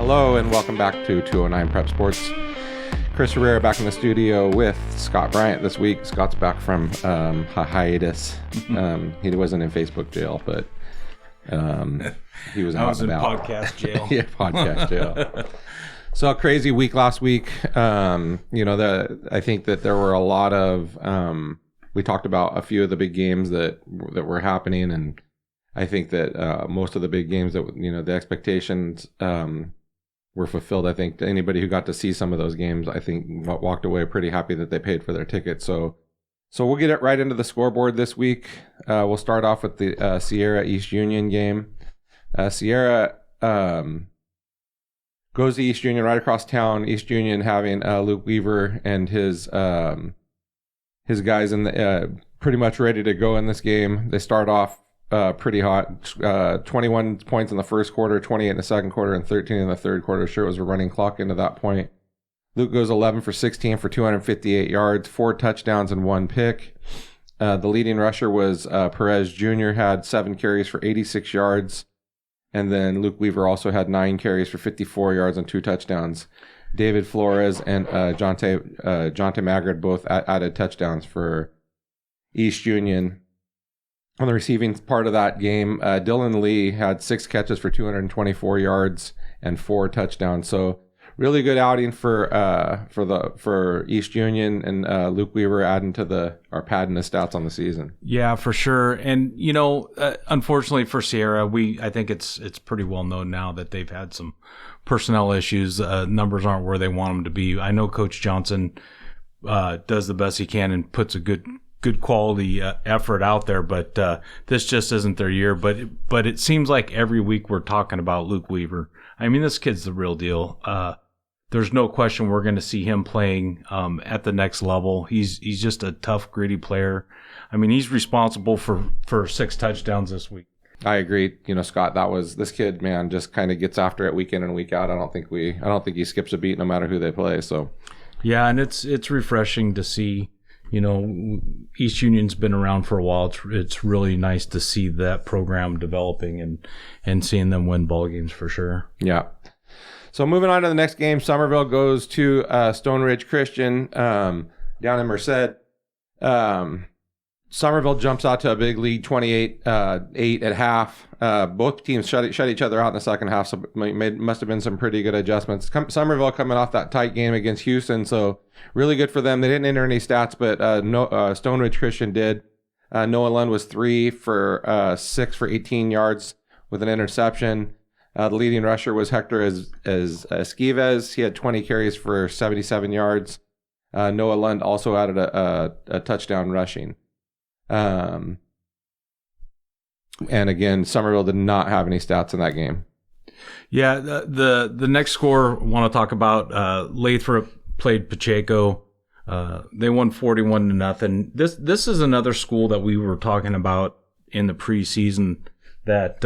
Hello and welcome back to 209 Prep Sports. Chris Herrera back in the studio with Scott Bryant this week. Scott's back from a hiatus. He wasn't in Facebook jail, but he was out and about. Podcast jail. Yeah, podcast jail. So a crazy week last week. I think that there were a lot of we talked about a few of the big games that were happening, and I think that most of the big games that the expectations were fulfilled. I think anybody who got to see some of those games, I think walked away pretty happy that they paid for their ticket. So we'll get it right into the scoreboard this week. We'll start off with the Sierra East Union game. Sierra goes to East Union right across town. East Union having Luke Weaver and his guys in the pretty much ready to go in this game. They start off pretty hot. 21 points in the first quarter, 28 in the second quarter, and 13 in the third quarter. Sure, it was a running clock into that point. Luke goes 11 for 16 for 258 yards, 4 touchdowns, and 1 pick. The leading rusher was Perez Jr., had 7 carries for 86 yards. And then Luke Weaver also had 9 carries for 54 yards and 2 touchdowns. David Flores and Jonte Magrid both added touchdowns for East Union. On the receiving part of that game, Dylan Lee had 6 catches for 224 yards and 4 touchdowns. So really good outing for East Union, and Luke Weaver padding the stats on the season. Yeah, for sure. And unfortunately for Sierra, I think it's pretty well known now that they've had some personnel issues. Numbers aren't where they want them to be. I know Coach Johnson does the best he can and puts a good quality effort out there, but this just isn't their year. But it seems like every week we're talking about Luke Weaver. I mean, this kid's the real deal. There's no question we're going to see him playing at the next level. He's just a tough, gritty player. I mean, he's responsible for 6 touchdowns this week. I agree. Scott, this kid, man, just kind of gets after it week in and week out. I don't think he skips a beat no matter who they play. So yeah, and it's refreshing to see. East Union's been around for a while. It's really nice to see that program developing and seeing them win ball games for sure. Yeah. So moving on to the next game, Somerville goes to Stone Ridge Christian down in Merced. Somerville jumps out to a big lead, 28-8 at half. Both teams shut each other out in the second half, so must have been some pretty good adjustments. Somerville coming off that tight game against Houston, so really good for them. They didn't enter any stats, but Stone Ridge Christian did. Noah Lund was 3 for 6 for 18 yards with an interception. The leading rusher was Hector Esquives. He had 20 carries for 77 yards. Noah Lund also added a touchdown rushing. And again, Somerville did not have any stats in that game. Yeah, the next score I want to talk about, Lathrop played Pacheco. They won 41-0. This is another school that we were talking about in the preseason that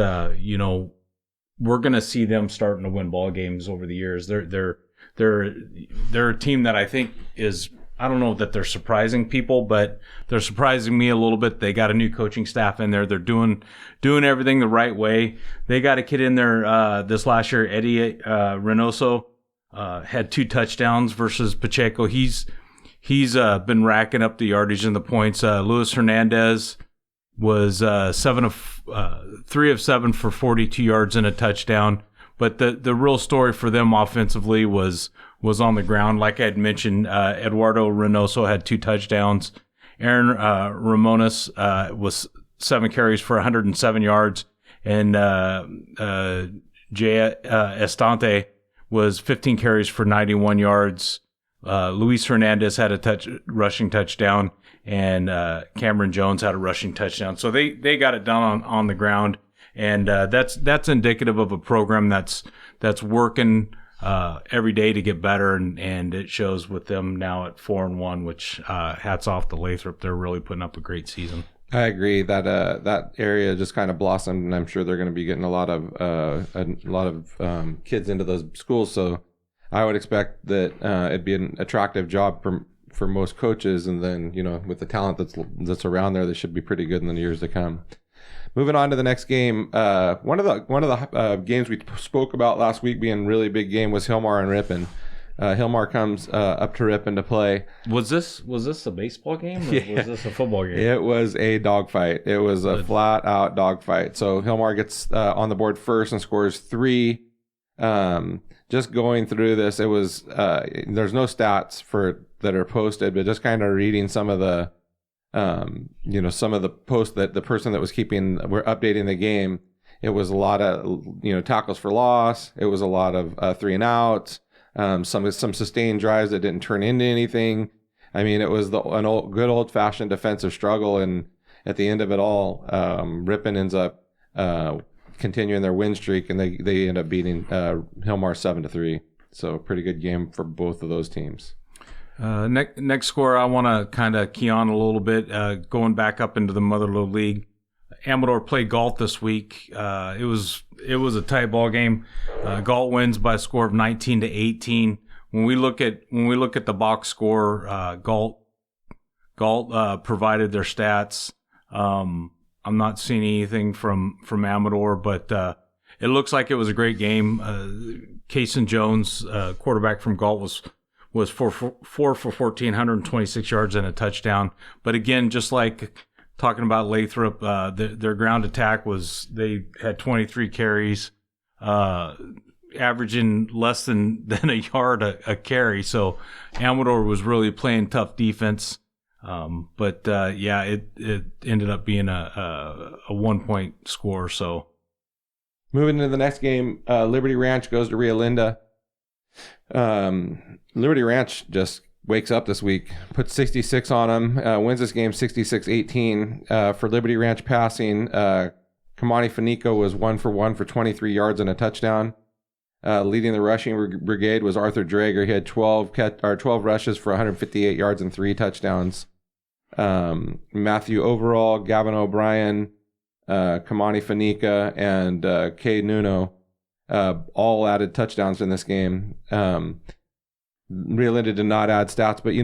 we're going to see them starting to win ball games over the years. They're a team that I think is, I don't know that they're surprising people, but they're surprising me a little bit. They got a new coaching staff in there. They're doing everything the right way. They got a kid in there this last year, Eddie Reynoso, had 2 touchdowns versus Pacheco. He's been racking up the yardage and the points. Luis Hernandez was 3 of 7 for 42 yards and a touchdown. But the real story for them offensively was on the ground. Like I had mentioned, Eduardo Reynoso had 2 touchdowns. Aaron Ramones was 7 carries for 107 yards. And Jay Estante was 15 carries for 91 yards. Luis Hernandez had a rushing touchdown. And Cameron Jones had a rushing touchdown. So they got it done on the ground. And that's indicative of a program that's working every day to get better, and it shows with them now at 4-1, which hats off to Lathrop. They're really putting up a great season. I agree that that area just kind of blossomed, and I'm sure they're going to be getting a lot of kids into those schools. So I would expect that it'd be an attractive job for most coaches, and then with the talent that's around there, they should be pretty good in the years to come. Moving on to the next game, one of the games we spoke about last week being a really big game was Hillmar and Ripon. Hillmar comes up to Ripon to play. Was this a baseball game or was this a football game? It was a dogfight. It was a flat out dogfight. So Hillmar gets on the board first and scores 3. Just going through this, it was there's no stats that are posted, but just kind of reading some of the some of the posts that the person that was we're updating the game. It was a lot of tackles for loss. It was a lot of 3 and outs. Some sustained drives that didn't turn into anything. I mean, it was good old fashioned defensive struggle, and at the end of it all, Ripon ends up continuing their win streak, and they end up beating Hillmar 7-3. So pretty good game for both of those teams. Next score, I want to kind of key on a little bit. Going back up into the Motherlode League, Amador played Galt this week. It was a tight ball game. Galt wins by a score of 19-18. When we look at the box score, Galt provided their stats. I'm not seeing anything from Amador, but it looks like it was a great game. Kaysen Jones, quarterback from Galt, was 4 for 14, 126 yards and a touchdown. But again, just like talking about Lathrop, their ground attack they had 23 carries, averaging less than a yard a carry. So Amador was really playing tough defense. But it ended up being a 1-point score. So moving into the next game, Liberty Ranch goes to Rio Linda. Liberty Ranch just wakes up this week, puts 66 on them, wins this game 66-18. For Liberty Ranch passing, Kamani Fanico was 1 for 1 for 23 yards and a touchdown. Leading the rushing brigade was Arthur Drager. He had 12 rushes for 158 yards and 3 touchdowns. Matthew Overall, Gavin O'Brien, Kamani Fanica, and Cade Nuno all added touchdowns in this game. Rio Linda did not add stats, but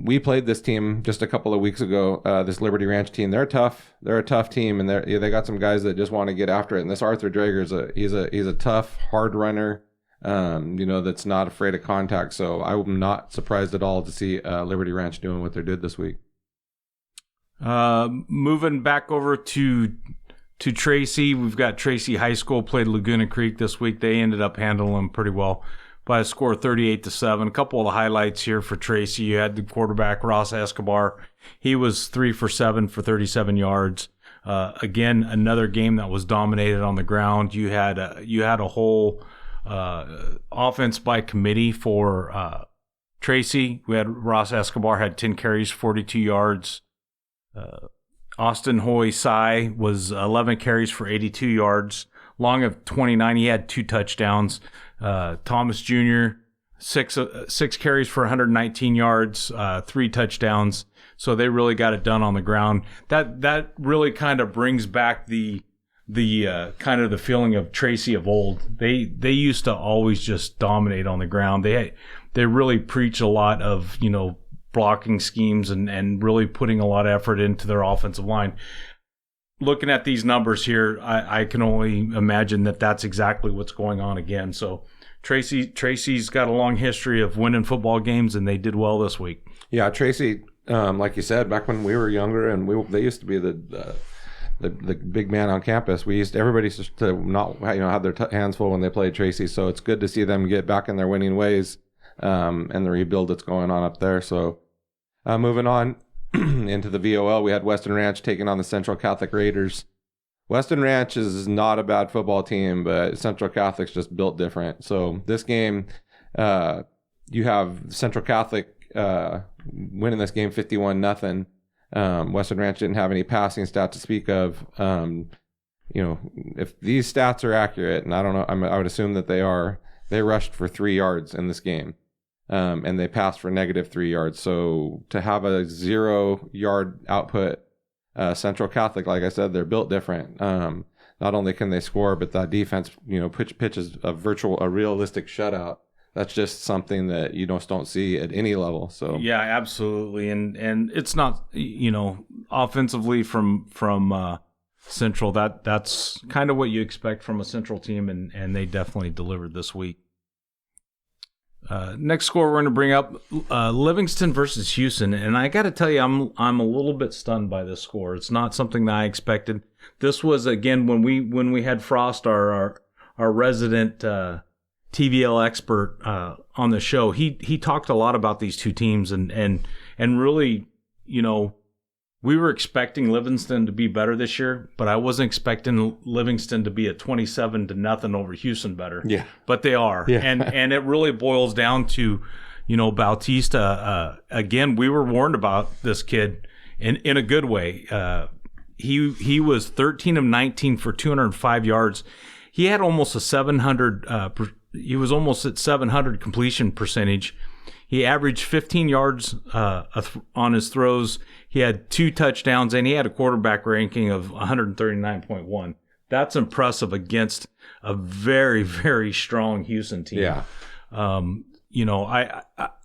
we played this team just a couple of weeks ago. This Liberty Ranch team, they're tough. They're a tough team, and they got some guys that just want to get after it. And this Arthur Drager he's a tough, hard runner. That's not afraid of contact. So I'm not surprised at all to see Liberty Ranch doing what they did this week. Moving back over to Tracy, we've got Tracy High School played Laguna Creek this week. They ended up handling them pretty well by a score of 38-7. A couple of the highlights here for Tracy. You had the quarterback, Ross Escobar. He was 3 for 7 for 37 yards. Again, another game that was dominated on the ground. You had a whole offense by committee for Tracy. We had Ross Escobar had 10 carries, 42 yards. Austin Hoy Sai was 11 carries for 82 yards. Long of 29, he had 2 touchdowns. Thomas Jr., 6 carries for 119 yards, 3 touchdowns. So they really got it done on the ground. That really kind of brings back the kind of the feeling of Tracy of old. They used to always just dominate on the ground. They really preach a lot of blocking schemes and really putting a lot of effort into their offensive line. Looking at these numbers here, I can only imagine that that's exactly what's going on again. So Tracy's got a long history of winning football games, and they did well this week. Yeah, Tracy, like you said, back when we were younger, and they used to be the big man on campus. Everybody used to not have their hands full when they played Tracy. So it's good to see them get back in their winning ways, and the rebuild that's going on up there. So moving on into the VOL, we had Weston Ranch taking on the Central Catholic Raiders. Weston Ranch is not a bad football team, but Central Catholic's just built different. So this game, you have Central Catholic winning this game 51-0. Weston Ranch didn't have any passing stats to speak of. If these stats are accurate, and I don't know, I would assume that they are, they rushed for 3 yards in this game. And they passed for -3 yards. So to have a 0-yard output, Central Catholic, like I said, they're built different. Not only can they score, but that defense, pitches a realistic shutout. That's just something that you don't see at any level. So yeah, absolutely. And it's not, offensively from Central. That's kind of what you expect from a Central team, and they definitely delivered this week. Next score we're going to bring up Livingston versus Houston, and I got to tell you, I'm a little bit stunned by this score. It's not something that I expected. This was again when we had Frost, our resident TVL expert on the show. He talked a lot about these two teams, and really, we were expecting Livingston to be better this year, but I wasn't expecting Livingston to be at 27-0 over Houston better. Yeah. But they are. Yeah. And it really boils down to, Bautista. Again, we were warned about this kid in a good way. He was 13 of 19 for 205 yards. He had almost a 700, he was almost at 700 completion percentage. He averaged 15 yards on his throws. He had 2 touchdowns, and he had a quarterback ranking of 139.1. That's impressive against a very, very strong Houston team. Yeah.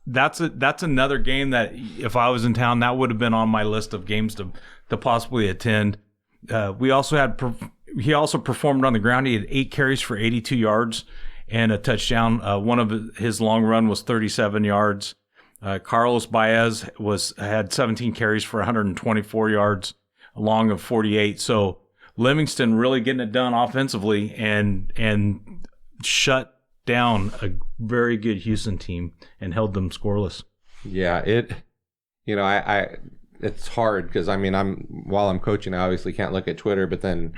That's another game that if I was in town, that would have been on my list of games to possibly attend. He also performed on the ground. He had 8 carries for 82 yards. And a touchdown. One of his long run was 37 yards. Carlos Baez had 17 carries for 124 yards, a long of 48. So Livingston really getting it done offensively and shut down a very good Houston team and held them scoreless. Yeah, it's hard because while I'm coaching, I obviously can't look at Twitter, but then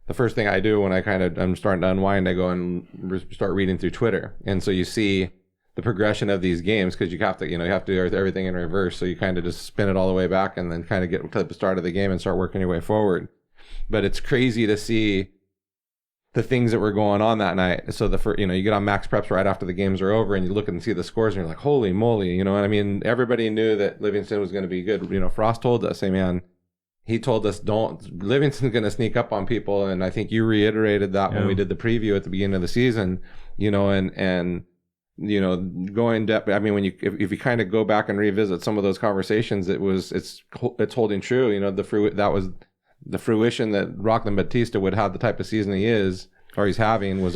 the first thing I do when I'm starting to unwind, I go and start reading through Twitter. And so you see the progression of these games because you have to do everything in reverse. So you kind of just spin it all the way back and then kind of get to the start of the game and start working your way forward. But it's crazy to see the things that were going on that night. So you get on Max Preps right after the games are over and you look and see the scores and you're like, holy moly, everybody knew that Livingston was going to be good. Frost told us, hey man, he told us Livingston's going to sneak up on people, and I think you reiterated that when we did the preview at the beginning of the season, and going depth. When if you kind of go back and revisit some of those conversations, it's holding true. That was the fruition that Rockland Bautista would have the type of season he's having was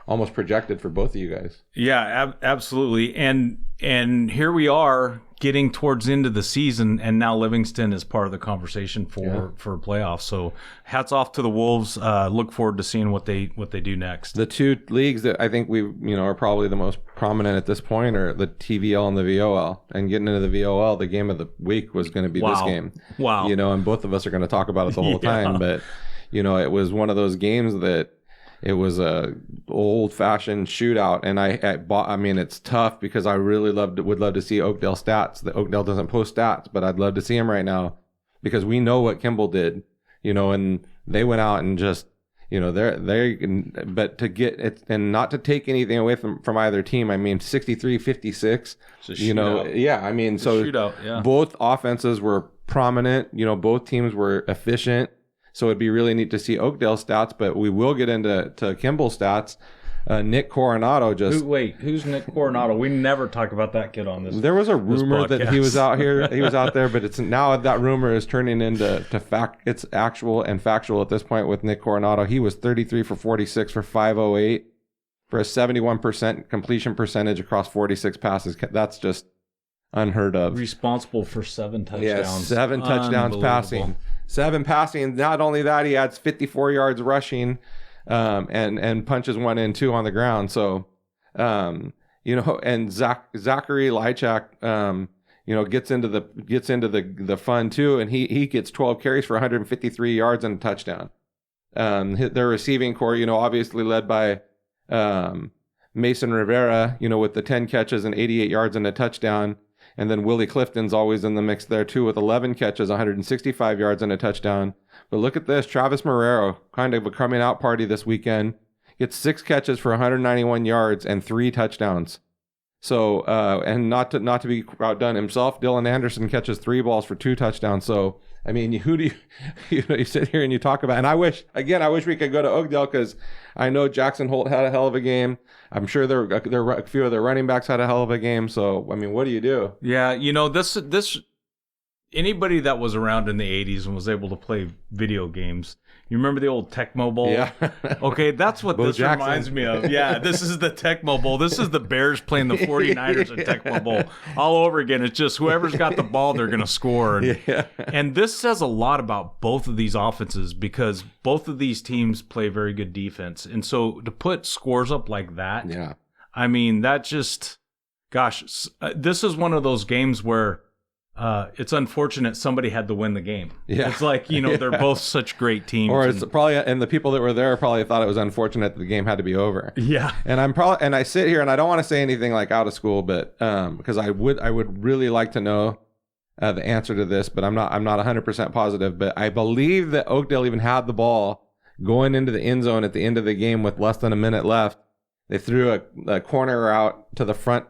almost projected for both of you guys. Yeah, absolutely. And here we are getting towards the end of the season, and now Livingston is part of the conversation for playoffs. So hats off to the Wolves. Look forward to seeing what they do next. The two leagues that I think we are probably the most prominent at this point are the TVL and the VOL. And getting into the VOL, the game of the week was going to be this game. Wow. And both of us are going to talk about it the whole time. But it was one of those games that it was a old-fashioned shootout, and it's tough because I really would love to see Oakdale stats. The Oakdale doesn't post stats, but I'd love to see them right now because we know what Kimball did, and they went out and just, but to get it and not to take anything away from either team. 63-56. It's a shootout. Shootout, yeah. Both offenses were prominent. Both teams were efficient. So it'd be really neat to see Oakdale stats, but we will get into Kimball stats. Nick Coronado who's Nick Coronado? We never talk about that kid on this. There was a rumor that he was out here. He was out there, but it's now that rumor is turning into fact. It's actual and factual at this point with Nick Coronado. He was 33 for 46 for 508 for a 71% completion percentage across 46 passes. That's just unheard of. Responsible for 7 touchdowns. Yes, 7 touchdowns passing. 7 passing. Not only that, he adds 54 yards rushing, and punches 1 and 2 on the ground. So, and Zachary Lychak, gets into the fun too, and he gets 12 carries for 153 yards and a touchdown. Their receiving core, obviously led by Mason Rivera, with the 10 catches and 88 yards and a touchdown. And then Willie Clifton's always in the mix there too with 11 catches, 165 yards and a touchdown. But look at this, Travis Marrero, kind of a coming out party this weekend. Gets 6 catches for 191 yards and 3 touchdowns. So, and not to be outdone himself, Dylan Anderson catches 3 balls for 2 touchdowns. So, who do you sit here and you talk about, and I wish we could go to Oakdale because I know Jackson Holt had a hell of a game. I'm sure a few of their running backs had a hell of a game. So, what do you do? Yeah, this anybody that was around in the 80s and was able to play video games, you remember the old Tecmo Bowl? Yeah. Okay, that's what Bo this Jackson. reminds me of. Yeah, this is the Tecmo Bowl. This is the Bears playing the 49ers at Tecmo Bowl all over again. It's just whoever's got the ball, they're going to score. And, Yeah. and this says a lot about both of these offenses because both of these teams play very good defense. And so to put scores up like that, Yeah. I mean, that just, gosh, this is one of those games where it's unfortunate somebody had to win the game. Yeah. It's like, they're both such great teams. Or it's probably, and the people that were there probably thought it was unfortunate that the game had to be over. Yeah. And I sit here and I don't want to say anything like out of school, but because I would really like to know the answer to this, but I'm not 100% positive. But I believe that Oakdale even had the ball going into the end zone at the end of the game with less than a minute left. They threw a corner out to the front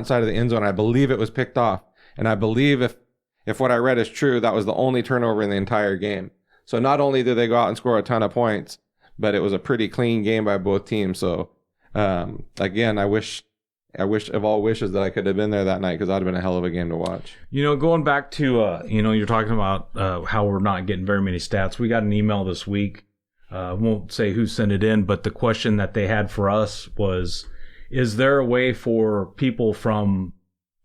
side of the end zone. I believe it was picked off. And I believe if what I read is true, that was the only turnover in the entire game. So not only did they go out and score a ton of points, but it was a pretty clean game by both teams. So again, I wish of all wishes that I could have been there that night because that'd have been a hell of a game to watch. Going back to you're talking about how we're not getting very many stats. We got an email this week. I won't say who sent it in, but the question that they had for us was, is there a way for people from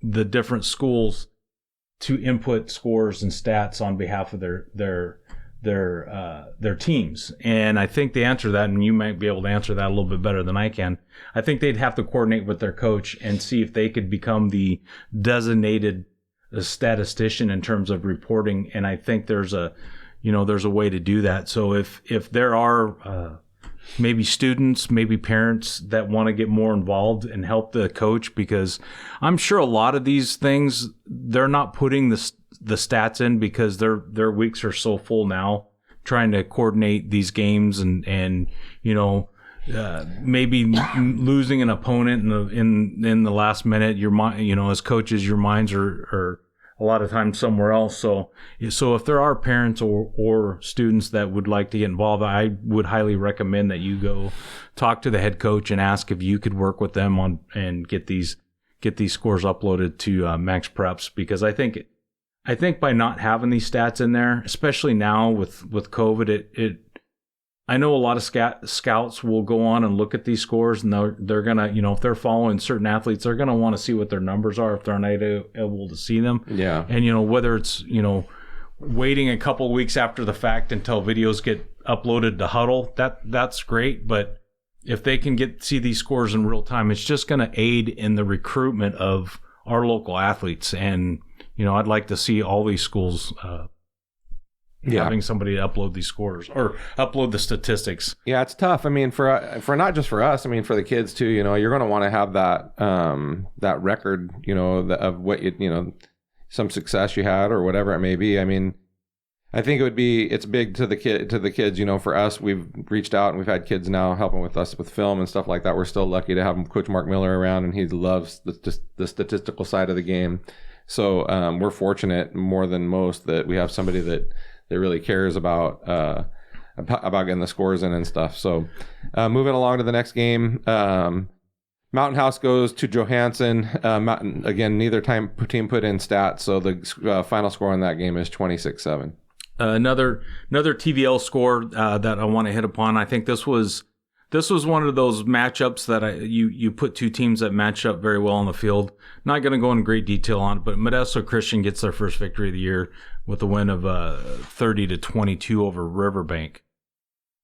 the different schools to input scores and stats on behalf of their teams? And I think the answer to that, and you might be able to answer that a little bit better than I can, I think they'd have to coordinate with their coach and see if they could become the designated statistician in terms of reporting. And I think there's a way to do that. So if there are maybe students, maybe parents that want to get more involved and help the coach, because I'm sure a lot of these things, they're not putting the stats in because their weeks are so full now trying to coordinate these games and maybe losing an opponent in the last minute. Your mind, as coaches, your minds are a lot of times somewhere else. So if there are parents or students that would like to get involved, I would highly recommend that you go talk to the head coach and ask if you could work with them on and get these scores uploaded to Max Preps, because I think by not having these stats in there, especially now with COVID, I know a lot of scouts will go on and look at these scores, and they're gonna, if they're following certain athletes, they're gonna want to see what their numbers are if they're not able to see them. Yeah. And whether it's waiting a couple of weeks after the fact until videos get uploaded to Huddle, that's great. But if they can see these scores in real time, it's just gonna aid in the recruitment of our local athletes. And I'd like to see all these schools having somebody upload these scores or upload the statistics. Yeah, it's tough. I mean, for not just for us, I mean, for the kids too, you're going to want to have that record, of what some success you had or whatever it may be. I mean, I think it's big to the kids, for us, we've reached out and we've had kids now helping with us with film and stuff like that. We're still lucky to have Coach Mark Miller around, and he loves the statistical side of the game. So, we're fortunate more than most that we have somebody that really cares about getting the scores in and stuff. So moving along to the next game, Mountain House goes to Johansson. Again, neither team put in stats, so the final score on that game is 26-7. Another TVL score that I want to hit upon. I think this was one of those matchups that you put two teams that match up very well on the field. Not going to go into great detail on it, but Modesto Christian gets their first victory of the year with a win of 30-22 over Riverbank.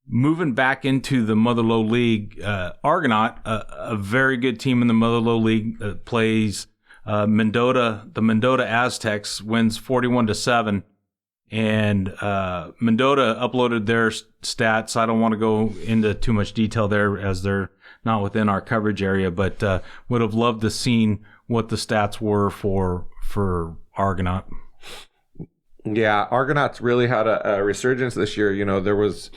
Moving back into the Mother Lode League, Argonaut, a very good team in the Mother Lode League, plays Mendota. The Mendota Aztecs wins 41-7. And Mendota uploaded their stats. I don't want to go into too much detail there as they're not within our coverage area, but would have loved to seen what the stats were for Argonaut. Yeah, Argonauts really had a resurgence this year. There was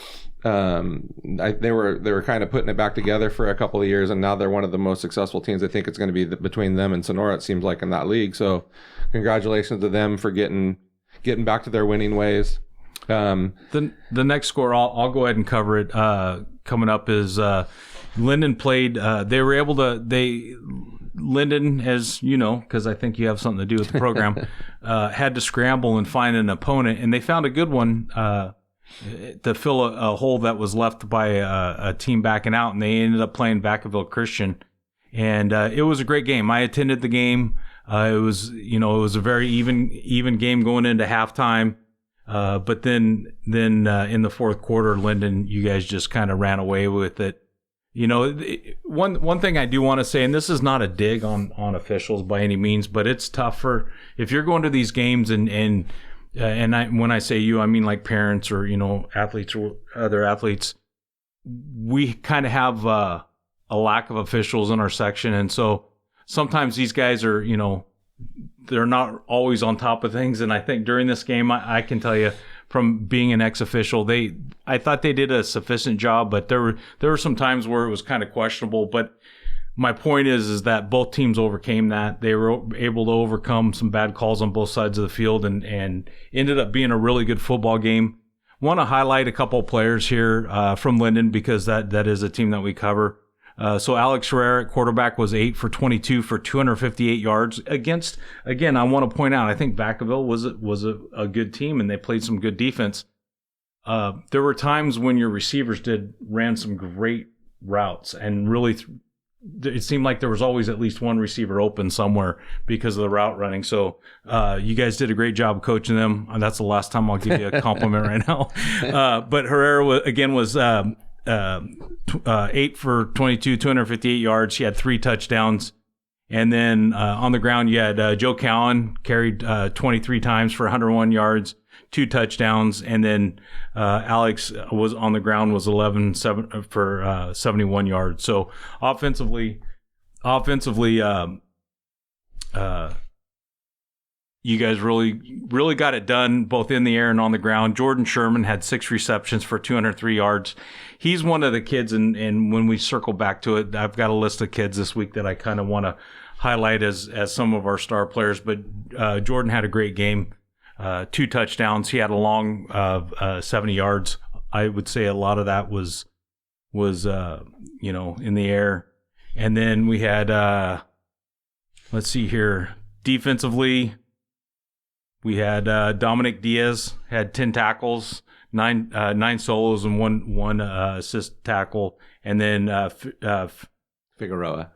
they were kind of putting it back together for a couple of years, and now they're one of the most successful teams. I think it's going to be between them and Sonora, it seems like, in that league. So congratulations to them for getting back to their winning ways. The next score, I'll go ahead and cover it. Coming up is Linden played. They were able to Linden, as you know, because I think you have something to do with the program, had to scramble and find an opponent, and they found a good one to fill a hole that was left by a team backing out, and they ended up playing Vacaville Christian, and it was a great game. I attended the game. It was a very even game going into halftime. But then in the fourth quarter, Linden, you guys just kind of ran away with it. One thing I do want to say, and this is not a dig on officials by any means, but it's tougher if you're going to these games and when I say you, I mean like parents or athletes or other athletes. We kind of have a lack of officials in our section, and so sometimes these guys are they're not always on top of things. And I think during this game, I can tell you from being an ex-official, I thought they did a sufficient job, but there were some times where it was kind of questionable. But my point is that both teams overcame that. They were able to overcome some bad calls on both sides of the field and ended up being a really good football game. Want to highlight a couple of players here from Linden because that is a team that we cover. So Alex Herrera at quarterback was 8 for 22 for 258 yards against, again, I want to point out, I think Vacaville was a good team and they played some good defense. There were times when your receivers ran some great routes and really it seemed like there was always at least one receiver open somewhere because of the route running. So you guys did a great job coaching them. That's the last time I'll give you a compliment right now. But Herrera was 8 for 22, 258 yards. He had 3 touchdowns. And then on the ground, you had Joe Cowan carried 23 times for 101 yards, 2 touchdowns. And then Alex was on the ground, was 11 for 71 yards. So offensively, you guys really got it done both in the air and on the ground. Jordan Sherman had 6 receptions for 203 yards. He's one of the kids, and when we circle back to it, I've got a list of kids this week that I kind of want to highlight as some of our star players. But Jordan had a great game, 2 touchdowns. He had a long 70 yards. I would say a lot of that was in the air. And then we had let's see here, defensively. We had Dominic Diaz had 10 tackles, 9 solos and one assist tackle, and then Figueroa.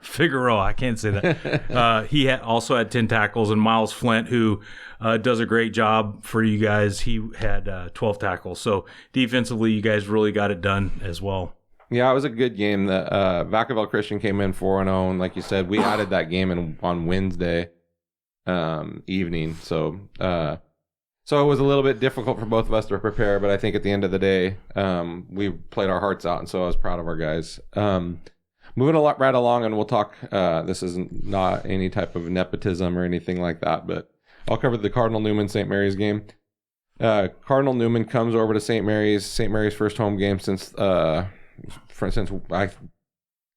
I can't say that. He also had 10 tackles, and Miles Flint, who does a great job for you guys, he had 12 tackles. So defensively, you guys really got it done as well. Yeah, it was a good game. The Vacaville Christian came in 4-0, and like you said, we added that game on Wednesday evening. So it was a little bit difficult for both of us to prepare, but I think at the end of the day, we played our hearts out, and so I was proud of our guys. Moving right along, and we'll talk, this isn't not any type of nepotism or anything like that, but I'll cover the Cardinal Newman St. Mary's game. Cardinal Newman comes over to St. Mary's first home game since they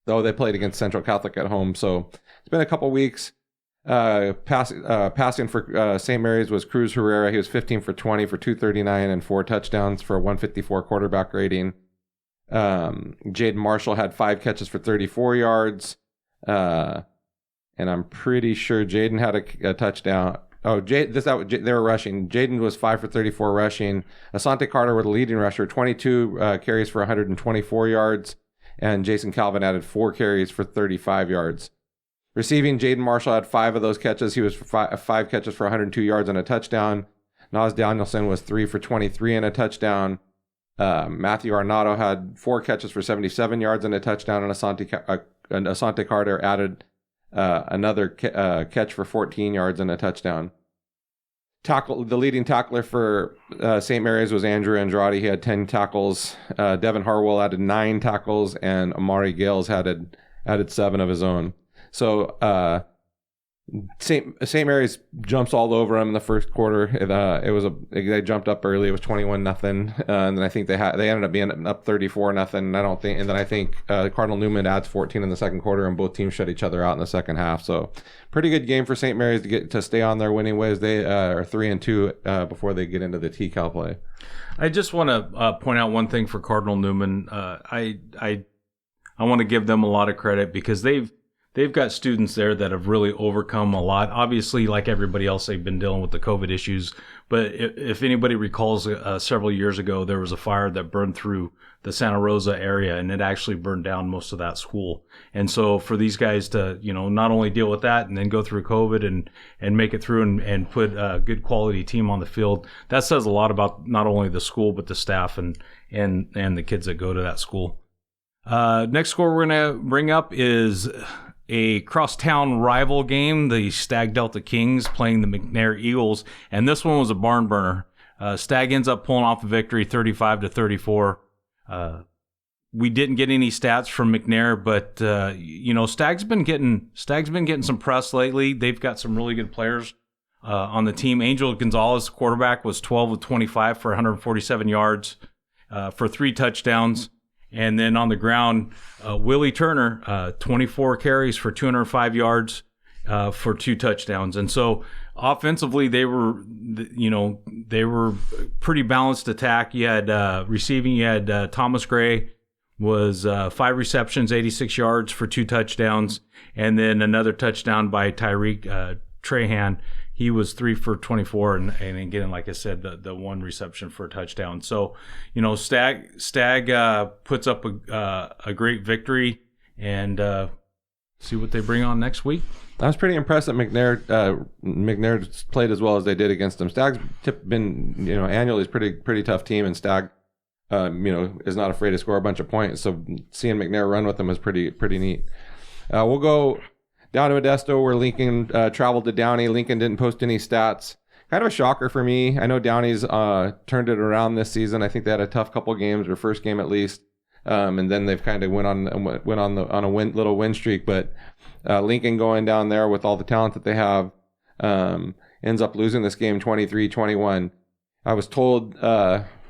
played against Central Catholic at home. So it's been a couple weeks. Passing for St. Mary's was Cruz Herrera. He was 15 for 20 for 239 and 4 touchdowns for a 154 quarterback rating. Jaden Marshall had 5 catches for 34 yards. And I'm pretty sure Jaden had a touchdown. They were rushing. Jaden was 5 for 34 rushing. Asante Carter was the leading rusher, 22 carries for 124 yards. And Jason Calvin added 4 carries for 35 yards. Receiving, Jaden Marshall had 5 of those catches. He was 5 catches for 102 yards and a touchdown. Nas Danielson was 3 for 23 and a touchdown. Matthew Arnado had 4 catches for 77 yards and a touchdown. And Asante Carter added another catch for 14 yards and a touchdown. The leading tackler for St. Mary's was Andrew Andrade. He had 10 tackles. Devin Harwell added 9 tackles, and Amari Gales added 7 of his own. So St. Mary's jumps all over them in the first quarter. They jumped up early. It was 21-0, and then I think they ended up being up 34-0. And then I think Cardinal Newman adds 14 in the second quarter, and both teams shut each other out in the second half. So pretty good game for St. Mary's to stay on their winning ways. They are 3-2 before they get into the TCAL play. I just want to point out one thing for Cardinal Newman. I want to give them a lot of credit because they've they've got students there that have really overcome a lot. Obviously, like everybody else, they've been dealing with the COVID issues. But if anybody recalls, several years ago, there was a fire that burned through the Santa Rosa area, and it actually burned down most of that school. And so for these guys to, not only deal with that and then go through COVID and make it through and put a good quality team on the field, that says a lot about not only the school, but the staff and the kids that go to that school. Next score we're going to bring up is a crosstown rival game, the Stagg Delta Kings playing the McNair Eagles, and this one was a barn burner. Stagg ends up pulling off a victory 35-34. We didn't get any stats from McNair, but Stagg's been getting some press lately. They've got some really good players on the team. Angel Gonzalez, quarterback, was 12 of 25 for 147 yards for 3 touchdowns. And then on the ground, Willie Turner, 24 carries for 205 yards for 2 touchdowns. And so offensively, they were pretty balanced attack. You had receiving, you had Thomas Gray was 5 receptions, 86 yards for 2 touchdowns. And then another touchdown by Tyreek Trahan. He was 3 for 24, and again, like I said, the 1 reception for a touchdown. So, Stagg puts up a great victory, and see what they bring on next week. I was pretty impressed that McNair played as well as they did against them. Stagg's been, annually is pretty tough team, and Stagg, is not afraid to score a bunch of points. So seeing McNair run with them was pretty neat. We'll go down to Modesto, where Lincoln traveled to Downey. Lincoln didn't post any stats. Kind of a shocker for me. I know Downey's turned it around this season. I think they had a tough couple games, their first game at least, and then they've kind of went on a little win streak. But Lincoln going down there with all the talent that they have ends up losing this game 23-21. I was told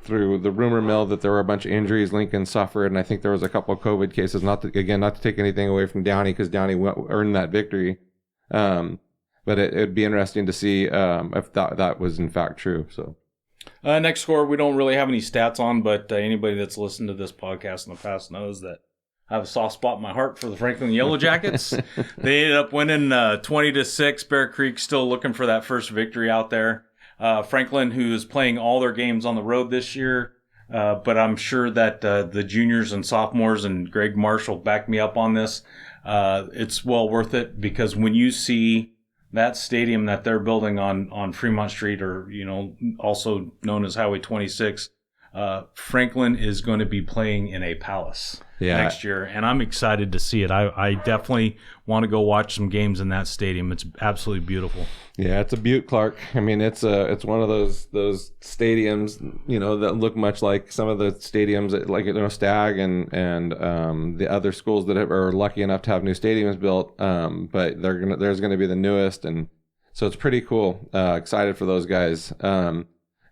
through the rumor mill that there were a bunch of injuries Lincoln suffered, and I think there was a couple of COVID cases. Not to take anything away from Downey, because Downey earned that victory, but it'd be interesting to see if that was in fact true. So next score we don't really have any stats on, but anybody that's listened to this podcast in the past knows that I have a soft spot in my heart for the Franklin Yellow Jackets. They ended up winning 20-6. Bear Creek still looking for that first victory out there. Franklin, who is playing all their games on the road this year, but I'm sure that the juniors and sophomores and Greg Marshall back me up on this. It's well worth it, because when you see that stadium that they're building on Fremont Street, or also known as Highway 26, Franklin is going to be playing in a palace next year, and I'm excited to see it. I definitely want to go watch some games in that stadium. It's absolutely beautiful. Yeah, it's a beaut, Clark. I mean, it's one of those stadiums, that look much like some of the stadiums that, like, Stagg and the other schools that are lucky enough to have new stadiums built. But there's gonna be the newest, and so it's pretty cool. Excited for those guys.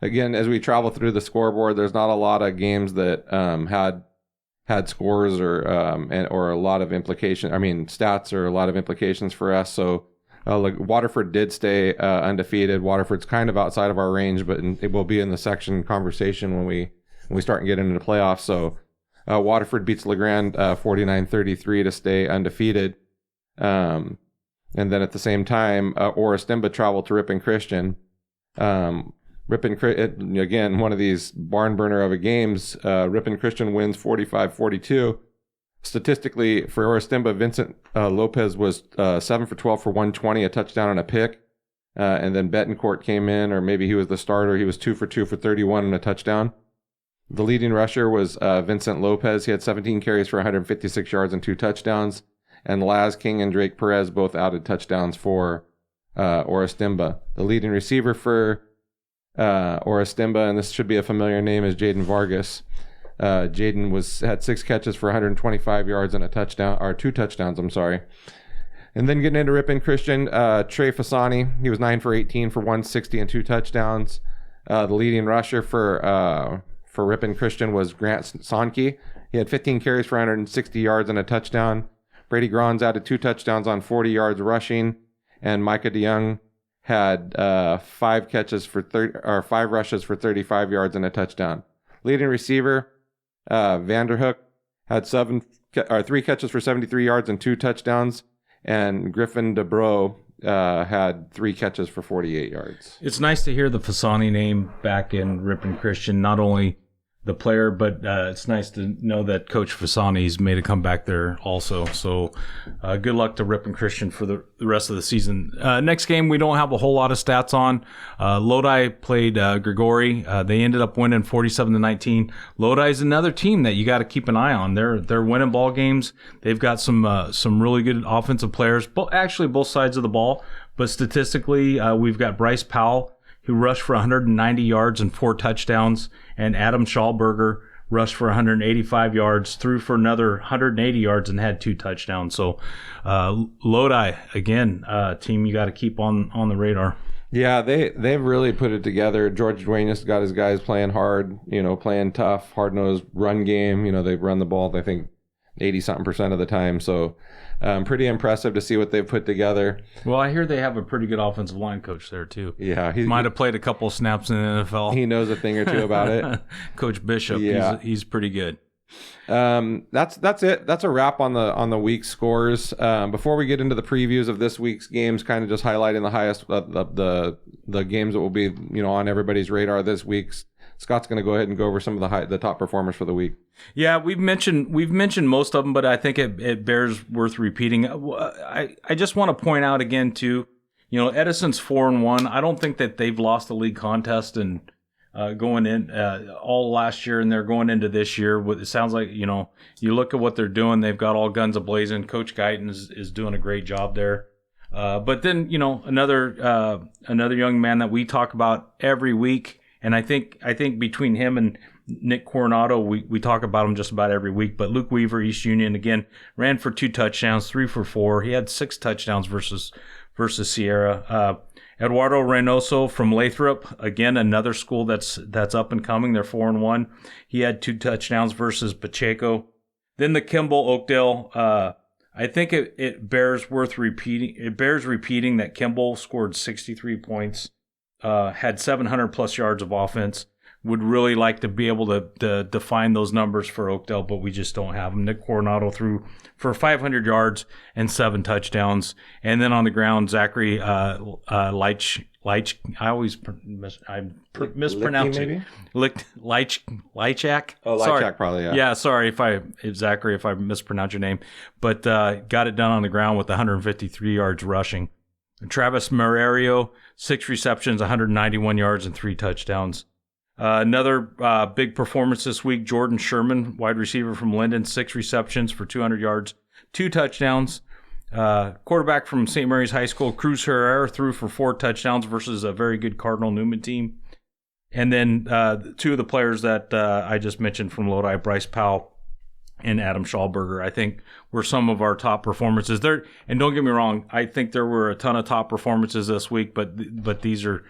Again, as we travel through the scoreboard, there's not a lot of games that had scores or a lot of implication. I mean, stats or a lot of implications for us. So, Waterford did stay undefeated. Waterford's kind of outside of our range, but it will be in the section conversation when we start getting into the playoffs. So, Waterford beats LeGrand 49-33 to stay undefeated. And then at the same time, Orristimba traveled to Ripon Christian. Again, one of these barn burner of a games. Ripon Christian wins 45-42. Statistically, for Orristimba, Vincent Lopez was 7 for 12 for 120, a touchdown and a pick. And then Betancourt came in, or maybe he was the starter. He was 2 for 2 for 31 and a touchdown. The leading rusher was Vincent Lopez. He had 17 carries for 156 yards and 2 touchdowns. And Laz King and Drake Perez both added touchdowns for Orristimba. The leading receiver for Orristimba, and this should be a familiar name, is Jaden Vargas. Jaden had 6 catches for 125 yards and a touchdown, or 2 touchdowns, I'm sorry. And then getting into Ripon Christian, Trey Fasani, he was 9 for 18 for 160 and 2 touchdowns. The leading rusher for Ripon Christian was Grant Sonke. He had 15 carries for 160 yards and a touchdown. Brady Grons added 2 touchdowns on 40 yards rushing, and Micah DeYoung had 5 rushes for 35 yards and a touchdown. Leading receiver Vanderhook had 3 catches for 73 yards and 2 touchdowns, and Griffin DeBro had 3 catches for 48 yards. It's nice to hear the Fasani name back in Ripon Christian, not only the player, but it's nice to know that Coach Fasani's made a comeback there also. So good luck to Ripon Christian for the rest of the season. Next game, we don't have a whole lot of stats on. Lodi played Grigori. They ended up winning 47-19. Lodi is another team that you got to keep an eye on. They're winning ball games. They've got some really good offensive players, actually both sides of the ball. But statistically, we've got Bryce Powell, who rushed for 190 yards and 4 touchdowns, and Adam Schallberger rushed for 185 yards, threw for another 180 yards, and had 2 touchdowns. So Lodi, again, team you got to keep on the radar. Yeah, they've really put it together. George Duenas got his guys playing hard, playing tough, hard-nosed run game. They've run the ball, I think, 80-something% of the time. So pretty impressive to see what they've put together. Well, I hear they have a pretty good offensive line coach there, too. Yeah. He might have played a couple snaps in the NFL. He knows a thing or two about it. Coach Bishop, yeah. He's pretty good. That's it. That's a wrap on the week's scores. Before we get into the previews of this week's games, kind of just highlighting the highest the games that will be on everybody's radar this week. Scott's going to go ahead and go over some of the top performers for the week. Yeah, we've mentioned most of them, but I think it bears worth repeating. I just want to point out again too, Edison's 4-1. I don't think that they've lost the league contest and going in all last year, and they're going into this year. It sounds like you look at what they're doing. They've got all guns a-blazing. Coach Guyton is doing a great job there. But then another young man that we talk about every week. And I think between him and Nick Coronado, we talk about him just about every week. But Luke Weaver, East Union, again, ran for 2 touchdowns, 3 for 4. He had 6 touchdowns versus Sierra. Eduardo Reynoso from Lathrop, again, another school that's up and coming. They're 4-1. He had 2 touchdowns versus Pacheco. Then the Kimball Oakdale. I think it bears repeating. It bears repeating that Kimball scored 63 points. Had 700 plus yards of offense. Would really like to be able to define those numbers for Oakdale, but we just don't have them. Nick Coronado threw for 500 yards and 7 touchdowns. And then on the ground, Zachary Leich. I always mispronounce it. Leichak. Oh, Leichak, probably. Yeah. Yeah. Sorry if I mispronounce your name, but got it done on the ground with 153 yards rushing. Travis Merario, 6 receptions, 191 yards, and 3 touchdowns. Another big performance this week, Jordan Sherman, wide receiver from Linden, 6 receptions for 200 yards, 2 touchdowns. Quarterback from St. Mary's High School, Cruz Herrera, threw for 4 touchdowns versus a very good Cardinal Newman team. And then 2 of the players that I just mentioned from Lodi, Bryce Powell and Adam Schallberger, I think were some of our top performances there. And don't get me wrong, I think there were a ton of top performances this week, but these are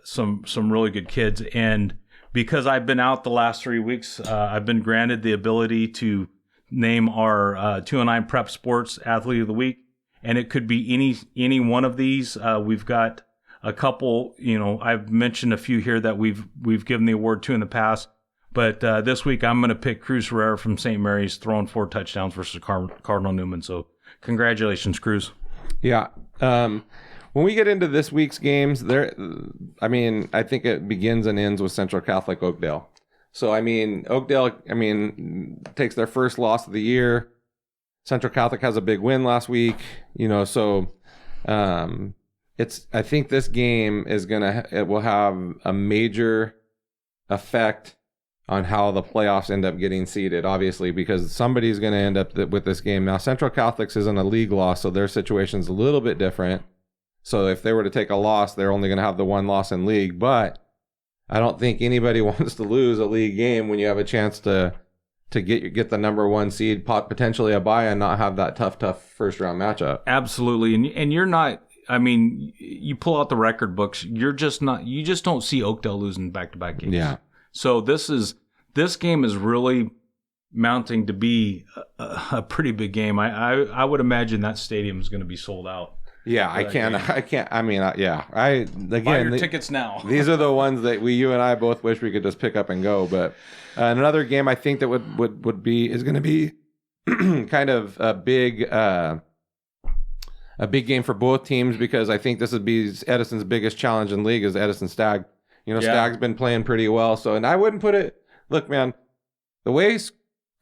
some really good kids. And because I've been out the last 3 weeks, I've been granted the ability to name our 209 Prep Sports Athlete of the Week, and it could be any one of these. We've got a couple. I've mentioned a few here that we've given the award to in the past. But this week, I'm going to pick Cruz Herrera from St. Mary's, throwing 4 touchdowns versus Cardinal Newman. So congratulations, Cruz. Yeah. When we get into this week's games, I think it begins and ends with Central Catholic Oakdale. So, Oakdale, takes their first loss of the year. Central Catholic has a big win last week, so I think this game it will have a major effect on how the playoffs end up getting seeded, obviously, because somebody's going to end up with this game. Now, Central Catholics isn't a league loss, so their situation's a little bit different. So if they were to take a loss, they're only going to have the 1 loss in league. But I don't think anybody wants to lose a league game when you have a chance to get the number 1 seed, potentially a bye, and not have that tough first round matchup. Absolutely, and you're not. You pull out the record books. You just don't see Oakdale losing back-to-back games. Yeah. So this game is really mounting to be a pretty big game. I would imagine that stadium is going to be sold out. Yeah, I can't. Yeah. Buy your tickets now. These are the ones that you and I both wish we could just pick up and go. But another game I think that is going to be kind of a big a big game for both teams because I think this would be Edison's biggest challenge in league is Edison Stag. Stag's been playing pretty well. So, and I wouldn't put it, look, man, the way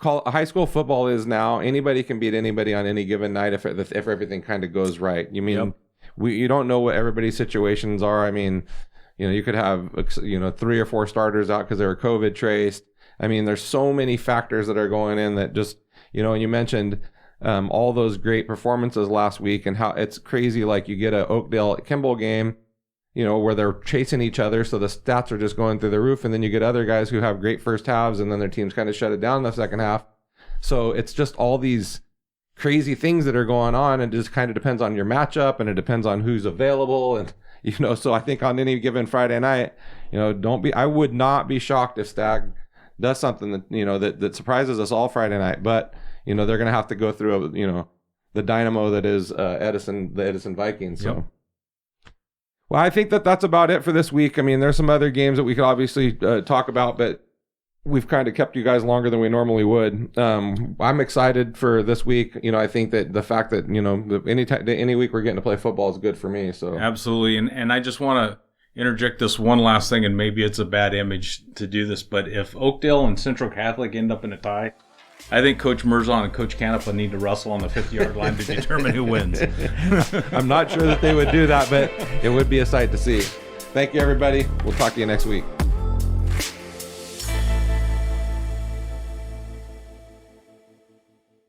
high school football is now, anybody can beat anybody on any given night if everything kind of goes right. You don't know what everybody's situations are. I mean, you could have 3 or 4 starters out because they were COVID traced. I mean, there's so many factors that are going in that just, and you mentioned all those great performances last week and how it's crazy. Like you get a Oakdale Kimball game, where they're chasing each other. So the stats are just going through the roof. And then you get other guys who have great first halves and then their teams kind of shut it down in the second half. So it's just all these crazy things that are going on. And it just kind of depends on your matchup and it depends on who's available. And, so I think on any given Friday night, I would not be shocked if Stag does something that, that surprises us all Friday night. But, they're going to have to go through, the dynamo that is the Edison Vikings. So. Yep. Well, I think that's about it for this week. I mean, there's some other games that we could obviously talk about, but we've kind of kept you guys longer than we normally would. I'm excited for this week. I think that the fact that, any week we're getting to play football is good for me. So absolutely. And I just want to interject this one last thing, and maybe it's a bad image to do this, but if Oakdale and Central Catholic end up in a tie, I think Coach Merzon and Coach Canepa need to wrestle on the 50-yard line to determine who wins. I'm not sure that they would do that, but it would be a sight to see. Thank you, everybody. We'll talk to you next week.